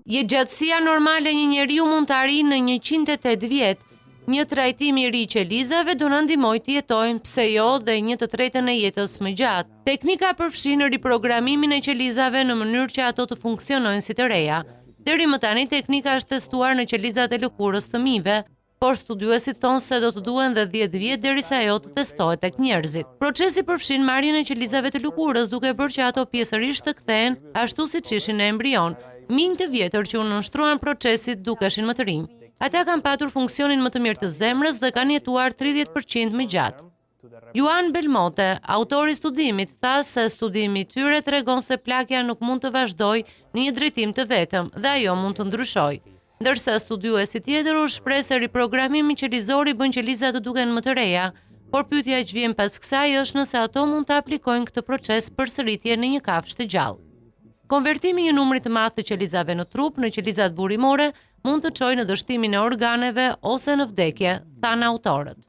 Jetësia normale e një njeriu mund të arrijë në 108 vjet. Një trajtim i ri i qelizave do na ndihmojë të jetojmë, pse jo, dhe 1/3 e jetës më gjatë. Teknika përfshin riprogramimin e qelizave në mënyrë që ato të funksionojnë si të reja. Deri më tani teknika është testuar në qelizat e lëkurës të fëmijëve, por studiuesit thonë se do të duhen dhe 10 vjet derisa ajo të testohet tek njerëzit. Procesi përfshin marrjen e qelizave të lëkurës duke bërë që ato pjesërisht të kthehen ashtu siç ishin në embrion. Minj të vjetër që u nënshtruan procesit dukeshin më të rinj. Ata kanë patur funksionin më të mirë të zemrës dhe kanë jetuar 30% më gjatë. Juan Belmonte, autori i studimit, tha se studimi i tyre tregon se plagja nuk mund të vazhdojë në një drejtim të vetëm dhe ajo mund të ndryshojë. Ndërsa studiuesi tjetër u shpreh se riprogramimi qelizor i bën qelizat të duken më të reja, por pyetja që vjen pas kësaj është nëse ato mund të aplikojnë këtë proces përsëritje në një kafshë të gjallë. Konvertimi i një numri të madh të qelizave në trup në qelizat burimore mund të çojë në dështimin e organeve ose në vdekje, thanë autorët.